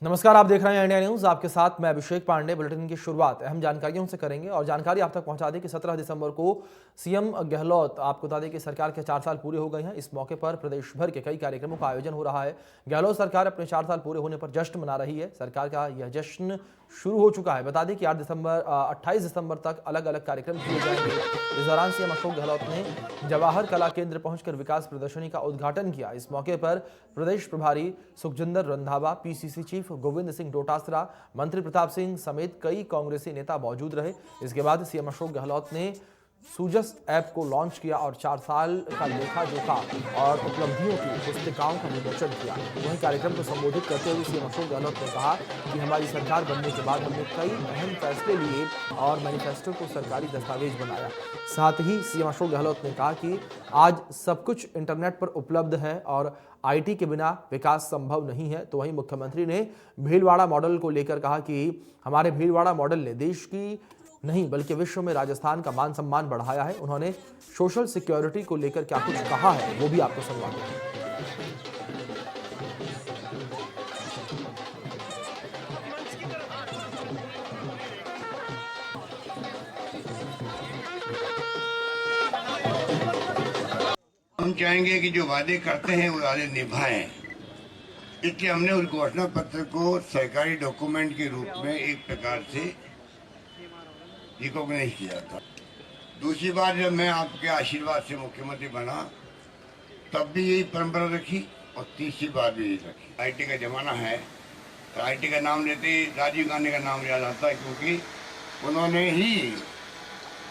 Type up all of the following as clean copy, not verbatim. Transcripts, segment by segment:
नमस्कार, आप देख रहे हैं इंडिया न्यूज। आपके साथ मैं अभिषेक पांडे। बुलेटिन की शुरुआत अहम जानकारियों से करेंगे और जानकारी आप तक पहुंचा दें कि 17 दिसंबर को सीएम गहलोत, आपको बता दें कि सरकार के 4 साल पूरे हो गए हैं। इस मौके पर प्रदेश भर के कई कार्यक्रमों का आयोजन हो रहा है। गहलोत सरकार अपने 4 साल पूरे होने पर जश्न मना रही है। सरकार का यह जश्न शुरू हो चुका है। बता दें कि 28 दिसंबर तक अलग अलग कार्यक्रम किए जाएंगे। इस दौरान सीएम अशोक गहलोत ने जवाहर कला केंद्र पहुंचकर विकास प्रदर्शनी का उद्घाटन किया। इस मौके पर प्रदेश प्रभारी सुखजिंदर रंधावा, पीसीसी चीफ गोविंद सिंह डोटासरा, मंत्री प्रताप सिंह समेत कई कांग्रेसी नेता मौजूद रहे। इसके बाद सीएम अशोक गहलोत ने सूजस ऐप को लॉन्च किया और 4 साल का लेखा जोखा और उपलब्धियों की पुस्तिकाओं का विमोचन किया। वहीं कार्यक्रम को संबोधित करते हुए सीएम अशोक गहलोत ने कहा कि हमारी सरकार बनने के बाद हमने कई अहम फैसले लिए और मैनिफेस्टो को सरकारी दस्तावेज बनाया। साथ ही सीएम अशोक गहलोत ने कहा कि आज सब कुछ इंटरनेट पर उपलब्ध है और आईटी के बिना विकास संभव नहीं है। तो वहीं मुख्यमंत्री ने भीलवाड़ा मॉडल को लेकर कहा कि हमारे भीलवाड़ा मॉडल ने देश की नहीं बल्कि विश्व में राजस्थान का मान सम्मान बढ़ाया है। उन्होंने सोशल सिक्योरिटी को लेकर क्या कुछ कहा है वो भी आपको सुनवाते हैं। हम चाहेंगे कि जो वादे करते हैं वो वादे निभाएं। इसलिए हमने उस घोषणा पत्र को सरकारी डॉक्यूमेंट के रूप में एक प्रकार से रिकॉग्नाइज किया था। दूसरी बार जब मैं आपके आशीर्वाद से मुख्यमंत्री बना तब भी यही परंपरा रखी और तीसरी बार भी यही रखी। आईटी का जमाना है तो आईटी का नाम लेते ही राजीव गांधी का नाम याद आता है, क्योंकि उन्होंने ही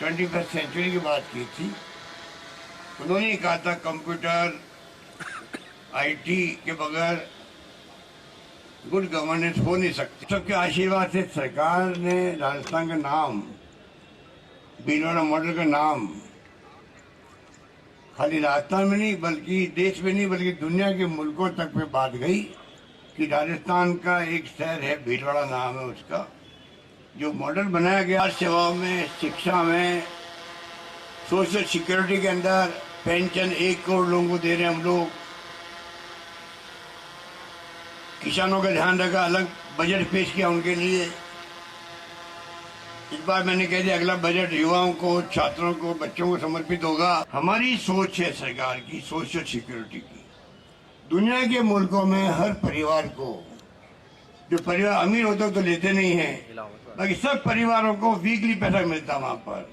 21वीं सेंचुरी की बात की थी। उन्होंने कहा था कंप्यूटर आईटी के बगैर गुड गवर्नेंस हो नहीं सकती। सबके आशीर्वाद से सरकार ने राजस्थान का नाम, भीलवाड़ा मॉडल का नाम खाली राजस्थान में नहीं बल्कि देश में नहीं बल्कि दुनिया के मुल्कों तक में बात गई कि राजस्थान का एक शहर है, भीलवाड़ा नाम है उसका, जो मॉडल बनाया गया। सेवाओं में, शिक्षा में, सोशल सिक्योरिटी के अंदर पेंशन 1 करोड़ लोगों को दे रहे हैं हम लोग। किसानों का ध्यान रखा, अलग बजट पेश किया उनके लिए। इस बार मैंने कह दिया अगला बजट युवाओं को, छात्रों को, बच्चों को समर्पित होगा। हमारी सोच है सरकार की सोशल सिक्योरिटी की। दुनिया के मुल्कों में हर परिवार को, जो परिवार अमीर होते तो लेते नहीं है, बाकी सब परिवारों को वीकली पैसा मिलता है। वहां पर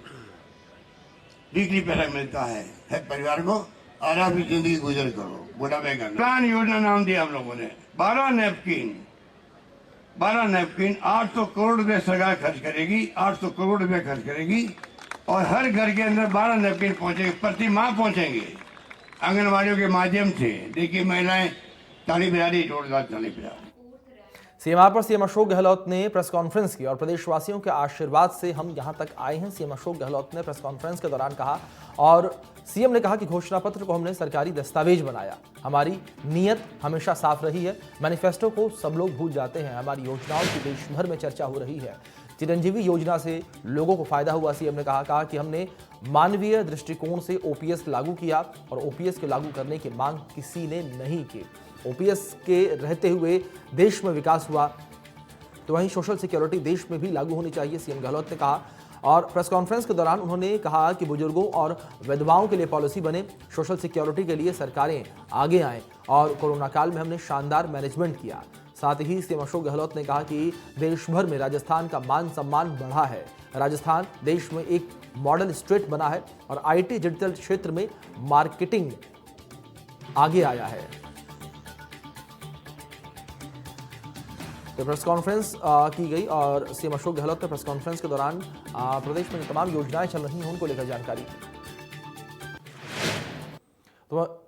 वीकली पैसा मिलता है हर परिवार को। आराम की जिंदगी गुजर करो, बुढ़ापे का प्लान योजना नाम दिया हम लोगों ने। 12 नैपकिन 800 करोड़ रुपए सरकार खर्च करेगी, 800 करोड़ रुपए खर्च करेगी और हर घर के अंदर 12 नैपकिन पहुंचेंगे, प्रति माह पहुंचेंगे आंगनबाड़ियों के माध्यम से। देखिए महिलाएं ताली बजा रही, जोरदार ताली बजा रही। सीएमआर पर सीएम अशोक गहलोत ने प्रेस कॉन्फ्रेंस की और प्रदेशवासियों के आशीर्वाद से हम यहां तक आए हैं। सीएम अशोक गहलोत ने प्रेस कॉन्फ्रेंस के दौरान कहा और सीएम ने कहा कि घोषणा पत्र को हमने सरकारी दस्तावेज बनाया। हमारी नीयत हमेशा साफ रही है। मैनिफेस्टो को सब लोग भूल जाते हैं। हमारी योजनाओं की देश भर में चर्चा हो रही है। चिरंजीवी योजना से लोगों को फायदा हुआ। सीएम ने कहा कि हमने मानवीय दृष्टिकोण से ओपीएस लागू किया और ओपीएस के लागू करने की मांग किसी ने नहीं की। ओपीएस के रहते हुए देश में विकास हुआ। तो वहीं सोशल सिक्योरिटी देश में भी लागू होनी चाहिए, सीएम गहलोत ने कहा। और प्रेस कॉन्फ्रेंस के दौरान उन्होंने कहा कि बुजुर्गों और विधवाओं के लिए पॉलिसी बने, सोशल सिक्योरिटी के लिए सरकारें आगे आएं और कोरोना काल में हमने शानदार मैनेजमेंट किया। साथ ही सीएम अशोक गहलोत ने कहा कि देश भर में राजस्थान का मान सम्मान बढ़ा है। राजस्थान देश में एक मॉडल स्टेट बना है और आईटी डिजिटल क्षेत्र में मार्केटिंग आगे आया है। तो प्रेस कॉन्फ्रेंस की गई और सीएम अशोक गहलोत ने प्रेस कॉन्फ्रेंस के दौरान प्रदेश में तमाम योजनाएं चल रही हैं उनको लेकर जानकारी दी। तो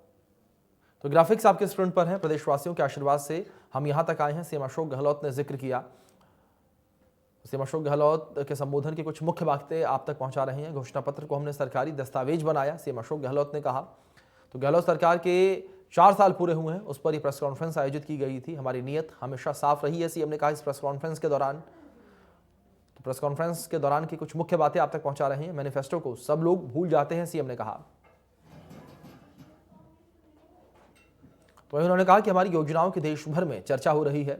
ग्राफिक्स आपके स्क्रीन पर हैं। प्रदेशवासियों के आशीर्वाद से हम यहां तक आए हैं, सीएम अशोक गहलोत ने जिक्र किया। सीएम अशोक गहलोत के संबोधन की कुछ मुख्य बातें आप तक पहुंचा रहे हैं। घोषणा पत्र को हमने सरकारी दस्तावेज बनाया, सीएम अशोक गहलोत ने कहा। तो गहलोत सरकार के 4 साल पूरे हुए हैं, उस पर यह प्रेस कॉन्फ्रेंस आयोजित की गई थी। हमारी नीयत हमेशा साफ रही है, सीएम ने कहा इस प्रेस कॉन्फ्रेंस के दौरान। तो प्रेस कॉन्फ्रेंस के दौरान की कुछ मुख्य बातें आप तक पहुंचा रहे हैं। मैनिफेस्टो को सब लोग भूल जाते हैं, सीएम ने कहा। तो उन्होंने कहा कि हमारी योजनाओं की देश भर में चर्चा हो रही है।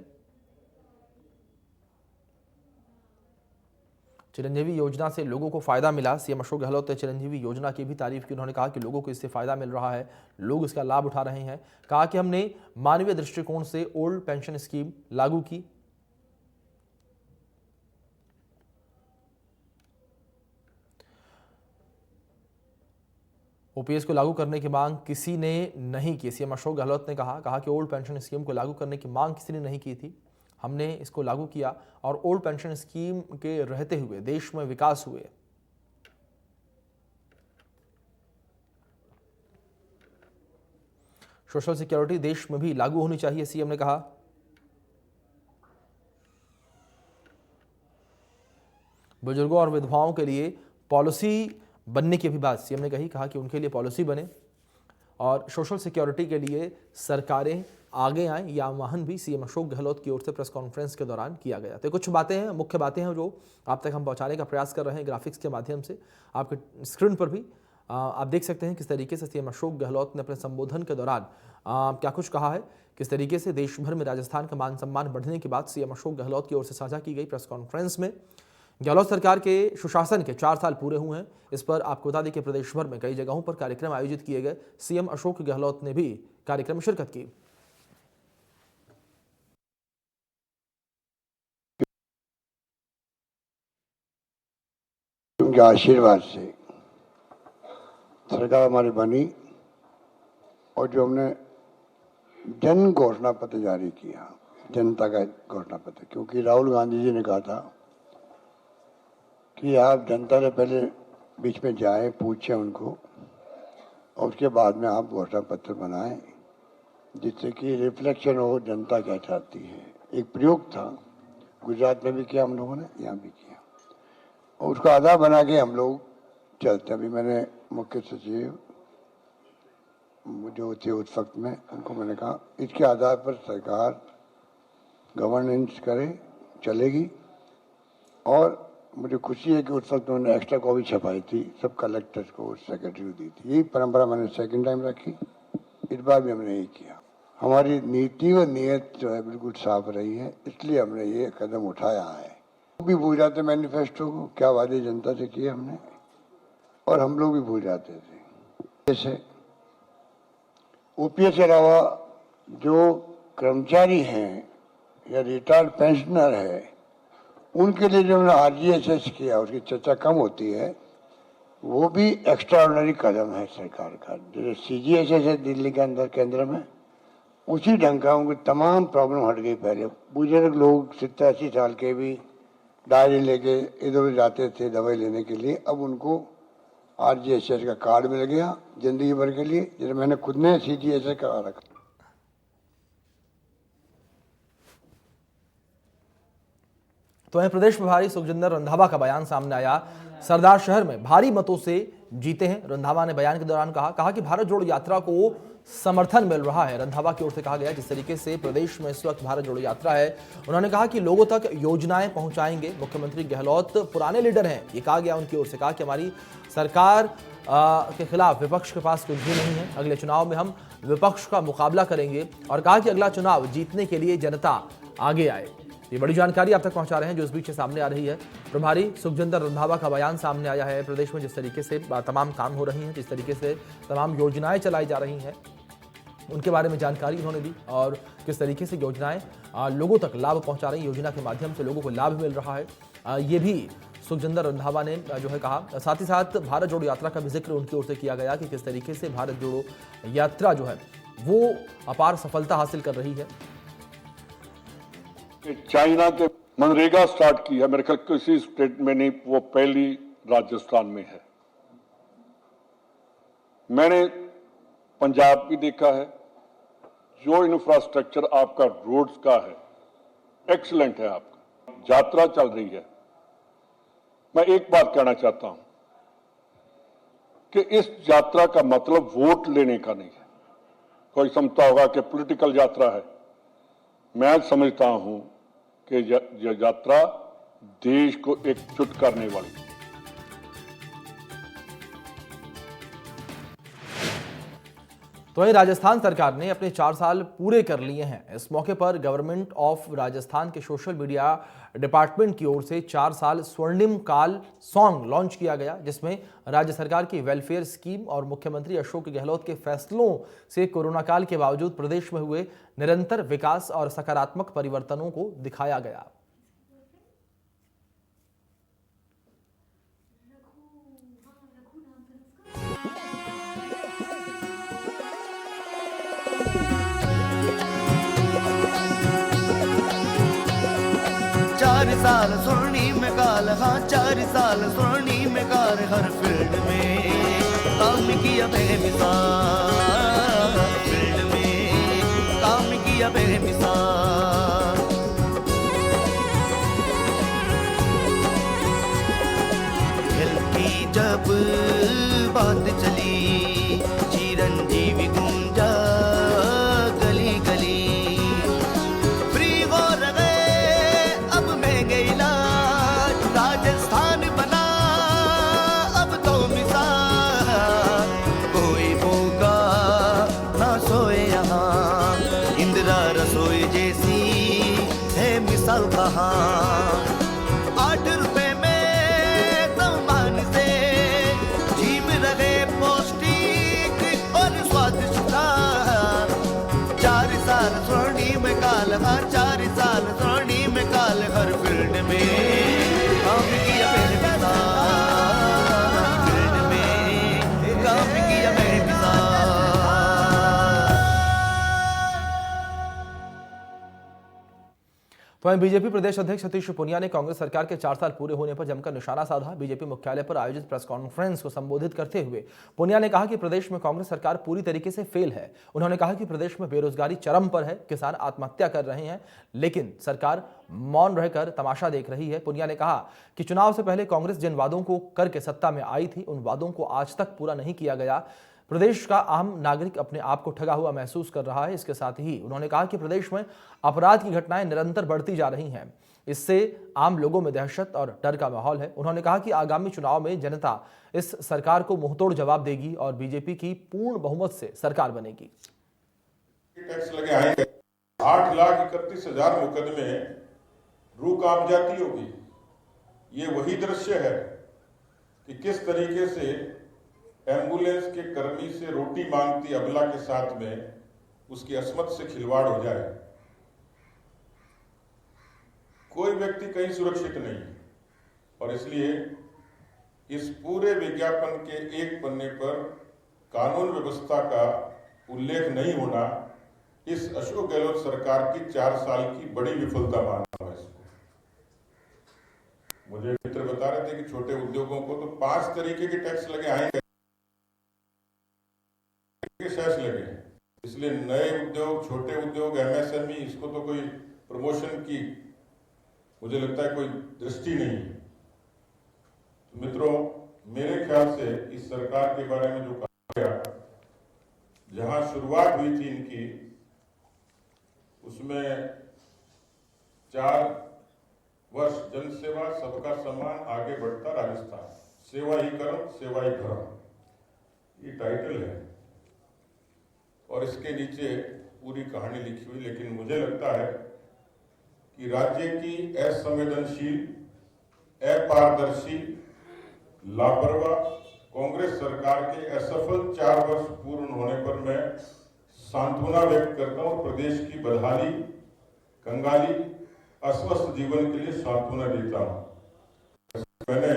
चिरंजीवी योजना से लोगों को फायदा मिला। सीएम अशोक गहलोत ने चिरंजीवी योजना की भी तारीफ की। उन्होंने कहा कि लोगों को इससे फायदा मिल रहा है, लोग इसका लाभ उठा रहे हैं। कहा कि हमने मानवीय दृष्टिकोण से ओल्ड पेंशन स्कीम लागू की। ओपीएस को लागू करने की मांग किसी ने नहीं की। सीएम अशोक गहलोत ने कहा कि ओल्ड पेंशन स्कीम को लागू करने की मांग किसी ने नहीं की थी, हमने इसको लागू किया और ओल्ड पेंशन स्कीम के रहते हुए देश में विकास हुए। सोशल सिक्योरिटी देश में भी लागू होनी चाहिए, सीएम ने कहा। बुजुर्गों और विधवाओं के लिए पॉलिसी बनने की भी बात सीएम ने कहा कि उनके लिए पॉलिसी बने और सोशल सिक्योरिटी के लिए सरकारें आगे आएं। यह आह्वान भी सीएम अशोक गहलोत की ओर से प्रेस कॉन्फ्रेंस के दौरान किया गया। तो कुछ बातें हैं, मुख्य बातें हैं जो आप तक हम पहुंचाने का प्रयास कर रहे हैं ग्राफिक्स के माध्यम से। आपके स्क्रीन पर भी आप देख सकते हैं किस तरीके से सीएम अशोक गहलोत ने अपने संबोधन के दौरान क्या कुछ कहा है, किस तरीके से देश भर में राजस्थान का मान सम्मान बढ़ने की बात सीएम अशोक गहलोत की ओर से साझा की गई प्रेस कॉन्फ्रेंस में। गहलोत सरकार के सुशासन के 4 साल पूरे हुए हैं। इस पर आपको बता दें कि प्रदेश भर में कई जगहों पर कार्यक्रम आयोजित किए गए। सीएम अशोक गहलोत ने भी कार्यक्रम में शिरकत की। उनके आशीर्वाद से सरकार हमारी बनी और जो हमने जन घोषणा पत्र जारी किया, जनता का घोषणा पत्र, क्योंकि राहुल गांधी जी ने कहा था कि आप जनता से पहले बीच में जाएं, पूछें उनको और उसके बाद में आप घोषणा पत्र बनाएं, जिससे कि रिफ्लेक्शन हो जनता क्या चाहती है। एक प्रयोग था, गुजरात में भी किया हम लोगों ने, यहाँ भी किया और उसका आधार बना के हम लोग चलते। अभी मैंने मुख्य सचिव जो थे उस वक्त में, उनको मैंने कहा इसके आधार पर सरकार गवर्नेंस करे, चलेगी। और मुझे खुशी है कि उस वक्त उन्होंने एक्स्ट्रा कॉपी छपाई थी, सब कलेक्टर्स को, सेक्रेटरी को दी थी। यही परंपरा मैंने सेकंड टाइम रखी, इस बार भी हमने यही किया। हमारी नीति व नीयत जो है बिल्कुल साफ रही है, इसलिए हमने ये कदम उठाया है। वो भी भूल जाते मैनिफेस्टो को, क्या वादे जनता से किए हमने, और हम लोग भी भूल जाते थे। जैसे ओपीएस के अलावा जो कर्मचारी हैं या रिटायर्ड पेंशनर है, उनके लिए जो हमने आरजीएसएस किया, उसकी चर्चा कम होती है, वो भी एक्स्ट्रा ऑर्डिनरी कदम है सरकार का। जैसे सीजीएचएस है दिल्ली के अंदर केंद्र में, उसी ढंग का उनकी तमाम प्रॉब्लम हट गई। पहले बुजुर्ग लोग 70-80 साल के भी डायरी लेके इधर उधर जाते थे दवाई लेने के लिए, अब उनको आरजीएसएस का कार्ड मिल गया जिंदगी भर के लिए। जैसे मैंने खुद ने सीजीएचएस करा रखा। तो वहीं प्रदेश प्रभारी सुखजिंदर रंधावा का बयान सामने आया। सरदार शहर में भारी मतों से जीते हैं। रंधावा ने बयान के दौरान कहा कि भारत जोड़ो यात्रा को समर्थन मिल रहा है। रंधावा की ओर से कहा गया जिस तरीके से प्रदेश में इस वक्त भारत जोड़ो यात्रा है, उन्होंने कहा कि लोगों तक योजनाएं पहुंचाएंगे। मुख्यमंत्री गहलोत पुराने लीडर हैं, ये कहा गया उनकी ओर से। कहा कि हमारी सरकार के खिलाफ विपक्ष के पास कुछ भी नहीं है, अगले चुनाव में हम विपक्ष का मुकाबला करेंगे। और कहा कि अगला चुनाव जीतने के लिए जनता आगे आए। ये बड़ी जानकारी आप तक पहुंचा रहे हैं जो इस बीच सामने आ रही है। प्रभारी सुखजिंदर रंधावा का बयान सामने आया है। प्रदेश में जिस तरीके से तमाम काम हो रही हैं, जिस तरीके से तमाम योजनाएं चलाई जा रही हैं, उनके बारे में जानकारी उन्होंने दी और किस तरीके से योजनाएं लोगों तक लाभ पहुंचा रही, योजना के माध्यम से लोगों को लाभ मिल रहा है, ये भी सुखजिंदर रंधावा ने जो है कहा। साथ ही साथ भारत जोड़ो यात्रा का भी जिक्र उनकी ओर से किया गया कि किस तरीके से भारत जोड़ो यात्रा जो है वो अपार सफलता हासिल कर रही है। चाइना के मनरेगा स्टार्ट की है, मेरे ख्याल किसी स्टेट में नहीं, वो पहली राजस्थान में है। मैंने पंजाब भी देखा है, जो इंफ्रास्ट्रक्चर आपका रोड्स का है एक्सीलेंट है। आपका यात्रा चल रही है। मैं एक बात कहना चाहता हूं कि इस यात्रा का मतलब वोट लेने का नहीं है। कोई समझता होगा कि पॉलिटिकल यात्रा है, मैं समझता हूं कि यह यात्रा देश को एकजुट करने वाली है। तो तो वहीं राजस्थान सरकार ने अपने 4 साल पूरे कर लिए हैं। इस मौके पर गवर्नमेंट ऑफ राजस्थान के सोशल मीडिया डिपार्टमेंट की ओर से 4 साल स्वर्णिम काल सॉन्ग लॉन्च किया गया, जिसमें राज्य सरकार की वेलफेयर स्कीम और मुख्यमंत्री अशोक गहलोत के फैसलों से कोरोना काल के बावजूद प्रदेश में हुए निरंतर विकास और सकारात्मक परिवर्तनों को दिखाया गया। चार साल स्वर्णिम काल, हाँ 4 साल स्वर्णिम काल, हर फील्ड में काम किया बेमिसाल, फील्ड में काम किया बेमिसाल। खेल की जब बात चली, चिरंजीवी गुंजा गली गली, राजस्थान बना अब तो मिसाल, कोई भूखा ना सोए यहाँ, इंदिरा रसोई जैसी है मिसाल कहाँ। 8 रुपए में सम्मान से जीव रहे पौष्टिक और स्वादिष्ट। 4 साल स्वर्णिम काल, हर 4 साल स्वर्णिम काल, हर फील्ड में काम किया बेमिसाल, फील्ड में काम किया बेमिसाल। तो वहीं बीजेपी प्रदेश अध्यक्ष सतीश पूनिया ने कांग्रेस सरकार के 4 साल पूरे होने पर जमकर निशाना साधा। बीजेपी मुख्यालय पर आयोजित प्रेस कॉन्फ्रेंस को संबोधित करते हुए पूनिया ने कहा कि प्रदेश में कांग्रेस सरकार पूरी तरीके से फेल है। उन्होंने कहा कि प्रदेश में बेरोजगारी चरम पर है, किसान आत्महत्या कर रहे हैं, लेकिन सरकार मौन रहकर तमाशा देख रही है। पूनिया ने कहा कि चुनाव से पहले कांग्रेस जिन वादों को करके सत्ता में आई थी, उन वादों को आज तक पूरा नहीं किया गया। प्रदेश का आम नागरिक अपने आप को ठगा हुआ महसूस कर रहा है। इसके साथ ही उन्होंने कहा कि प्रदेश में अपराध की घटनाएं निरंतर बढ़ती जा रही हैं, इससे आम लोगों में दहशत और डर का माहौल है। उन्होंने कहा कि आगामी चुनाव में जनता इस सरकार को मुंहतोड़ जवाब देगी और बीजेपी की पूर्ण बहुमत से सरकार बनेगी। टैक्स लगे आएंगे, 8,31,000 मुकदमे रूह कांप जाती होगी। ये वही दृश्य है कि किस तरीके से एम्बुलेंस के कर्मी से रोटी मांगती अबला के साथ में उसकी अस्मत से खिलवाड़ हो जाए। कोई व्यक्ति कहीं सुरक्षित नहीं और इसलिए इस पूरे विज्ञापन के एक पन्ने पर कानून व्यवस्था का उल्लेख नहीं होना इस अशोक गहलोत सरकार की 4 साल की बड़ी विफलता मानता हूं। इसको मुझे मित्र बता रहे थे कि छोटे उद्योगों को तो 5 तरीके के टैक्स लगे आएंगे, सेस लगे, इसलिए नए उद्योग, छोटे उद्योग, एमएसएमई, इसको तो कोई प्रमोशन की मुझे लगता है कोई दृष्टि नहीं है। तो मित्रों, मेरे ख्याल से इस सरकार के बारे में जो कहा गया, जहां शुरुआत हुई थी इनकी, उसमें 4 वर्ष जनसेवा सबका सम्मान आगे बढ़ता राजस्थान, सेवा ही कर्म सेवा ही धर्म, ये टाइटल है और इसके नीचे पूरी कहानी लिखी हुई। लेकिन मुझे लगता है कि राज्य की असंवेदनशील, अपारदर्शी, लापरवाह कांग्रेस सरकार के असफल 4 वर्ष पूर्ण होने पर मैं सांत्वना व्यक्त करता हूं और प्रदेश की बदहाली, कंगाली, अस्वस्थ जीवन के लिए सांत्वना देता हूं। मैंने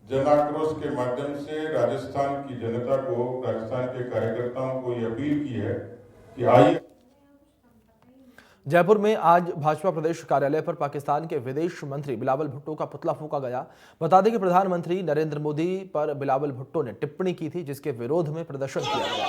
जन आक्रोश के माध्यम से राजस्थान की जनता को, राजस्थान के कार्यकर्ताओं को ये अपील की है कि आइए। जयपुर में आज भाजपा प्रदेश कार्यालय पर पाकिस्तान के विदेश मंत्री बिलावल भुट्टो का पुतला फूंका गया। बता दें कि प्रधानमंत्री नरेंद्र मोदी पर बिलावल भुट्टो ने टिप्पणी की थी, जिसके विरोध में प्रदर्शन किया गया।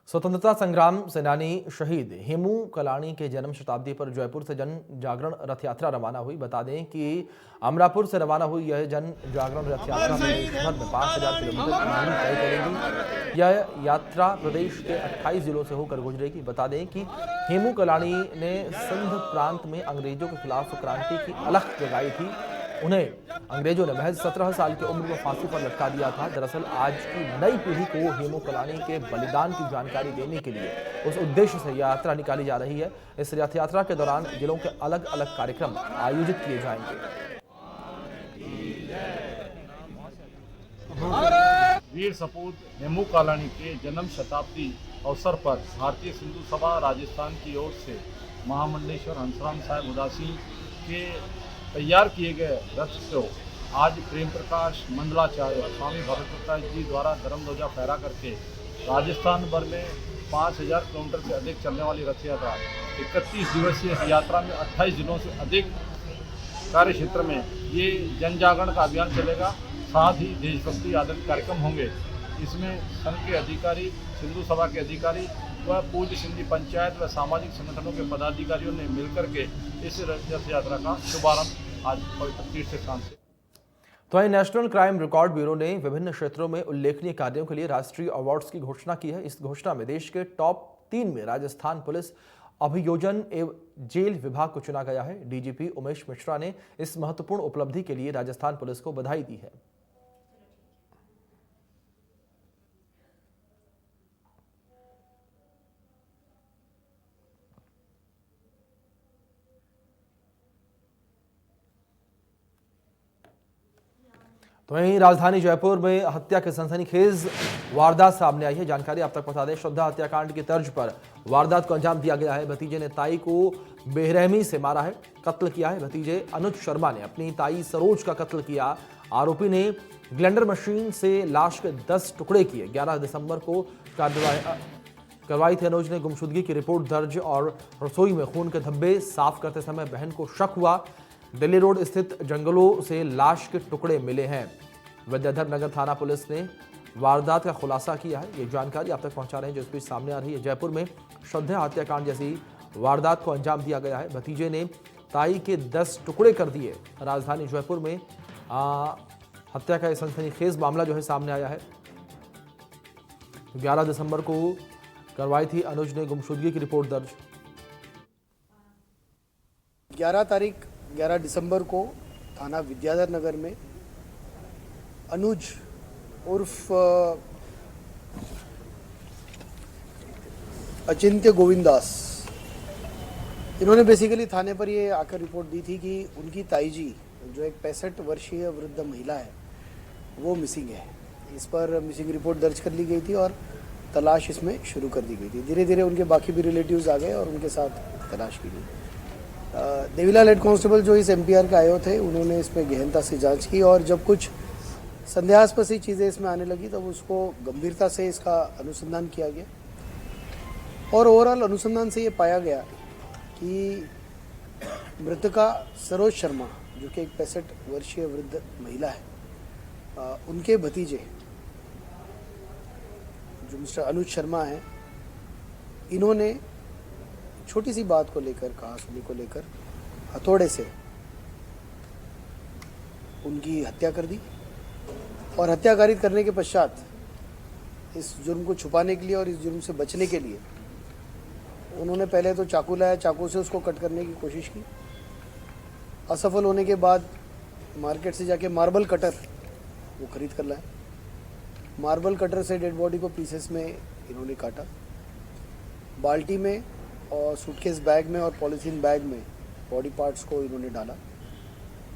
स्वतंत्रता संग्राम सेनानी शहीद हेमू कलानी के जन्म शताब्दी पर जयपुर से जन जागरण रथ यात्रा रवाना हुई। बता दें कि अमरापुर से रवाना हुई यह जन जागरण रथ यात्रा प्रदेश भर में 5000 किलोमीटर की दूरी तय करेगी। यह यात्रा प्रदेश के 28 जिलों से होकर गुजरेगी। बता दें कि हेमू कलानी ने सिंध प्रांत में अंग्रेजों के खिलाफ क्रांति की अलख जगाई थी। उन्हें अंग्रेजों ने महज 17 साल की उम्र में फांसी पर लटका दिया था। दरअसल आज की नई पीढ़ी को हेमू कलानी के बलिदान की जानकारी देने के लिए उस उद्देश्य से यात्रा निकाली जा रही है। इस रथ यात्रा के दौरान जिलों के अलग अलग कार्यक्रम आयोजित किए जाएंगे। वीर सपूत हेमू कालानी के जन्म शताब्दी अवसर पर भारतीय सिंधु सभा राजस्थान की ओर से महामंडलेश्वर हंसराम साहब उदासी के तैयार किए गए रथ को आज प्रेम प्रकाश मंडलाचार्य स्वामी भरतप्रकाश जी द्वारा धर्म ध्वजा फहरा करके राजस्थान भर में 5000 किलोमीटर से अधिक चलने वाली रथ यात्रा 31 दिवसीय यात्रा में 28 जिलों से अधिक कार्य क्षेत्र में ये जन जागरण का अभियान चलेगा। साथ ही देशभक्ति आधारित कार्यक्रम होंगे। इसमें संघ के अधिकारी, सिंधु सभा के अधिकारी व पूज्य सिंधी पंचायत व सामाजिक संगठनों के पदाधिकारियों ने मिलकर के इस रथ यात्रा का शुभारंभ आज पवित्र तीर्थ स्थान से। तो वहीं नेशनल क्राइम रिकॉर्ड ब्यूरो ने विभिन्न क्षेत्रों में उल्लेखनीय कार्यों के लिए राष्ट्रीय अवार्ड्स की घोषणा की है। इस घोषणा में देश के टॉप 3 में राजस्थान पुलिस अभियोजन एवं जेल विभाग को चुना गया है। डीजीपी उमेश मिश्रा ने इस महत्वपूर्ण उपलब्धि के लिए राजस्थान पुलिस को बधाई दी है। तो वहीं राजधानी जयपुर में हत्या के सनसनीखेज वारदात सामने आई है। जानकारी आप तक पहुंचा दें, श्रद्धा हत्याकांड की तर्ज पर वारदात को अंजाम दिया गया है। भतीजे ने ताई को बेरहमी से मारा है, कत्ल किया है। भतीजे अनुज शर्मा ने अपनी ताई सरोज का कत्ल किया। आरोपी ने ग्लेंडर मशीन से लाश के 10 टुकड़े किए। 11 दिसंबर को करवाई थी। अनुज ने गुमशुदगी की रिपोर्ट दर्ज और रसोई में खून के धब्बे साफ करते समय बहन को शक हुआ। दिल्ली रोड स्थित जंगलों से लाश के टुकड़े मिले हैं। विद्याधर नगर थाना पुलिस ने वारदात का खुलासा किया है। ये जानकारी आप तक पहुंचा रहे हैं जो इस बीच सामने आ रही है। जयपुर में श्रद्धा हत्याकांड जैसी वारदात को अंजाम दिया गया है। भतीजे ने ताई के 10 टुकड़े कर दिए। राजधानी जयपुर में हत्या का सनसनीखेज मामला जो है सामने आया है। 11 दिसंबर को करवाई थी अनुज ने गुमशुदगी की रिपोर्ट दर्ज। 11 दिसंबर को थाना विद्याधर नगर में अनुज उर्फ अचिंत्य गोविंदास, इन्होंने बेसिकली थाने पर ये आकर रिपोर्ट दी थी कि उनकी ताई जी जो एक 65 वर्षीय वृद्ध महिला है वो मिसिंग है। इस पर मिसिंग रिपोर्ट दर्ज कर ली गई थी और तलाश इसमें शुरू कर दी गई थी। धीरे धीरे उनके बाकी भी रिलेटिव्स आ गए और उनके साथ तलाश की गई। देवीलाल हेड कांस्टेबल जो इस एमपीआर के आए थे उन्होंने इसमें गहनता से जांच की और जब कुछ संदेहास्पद सी चीज़ें इसमें आने लगी तब उसको गंभीरता से इसका अनुसंधान किया गया और ओवरऑल अनुसंधान से ये पाया गया कि मृतका सरोज शर्मा जो कि एक 65 वर्षीय वृद्ध महिला है, उनके भतीजे जो मिस्टर अनुज शर्मा हैं, इन्होंने छोटी सी बात को लेकर, कहासुनी को लेकर हथौड़े से उनकी हत्या कर दी और हत्या कारित करने के पश्चात इस जुर्म को छुपाने के लिए और इस जुर्म से बचने के लिए उन्होंने पहले तो चाकू लाया, चाकू से उसको कट करने की कोशिश की। असफल होने के बाद मार्केट से जाके मार्बल कटर वो खरीद कर लाए। मार्बल कटर से डेड बॉडी को पीसेस में इन्होंने काटा, बाल्टी में और सूटकेस बैग में और पॉलीथीन बैग में बॉडी पार्ट्स को इन्होंने डाला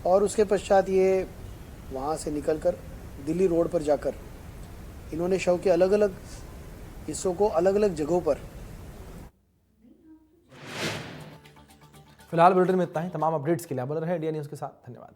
और उसके पश्चात ये वहाँ से निकलकर दिल्ली रोड पर जाकर इन्होंने शव के अलग अलग हिस्सों को अलग अलग जगहों पर। फिलहाल बुलेटिन में इतना ही। तमाम अपडेट्स के लिए बने रहें इंडिया न्यूज़ के साथ। धन्यवाद।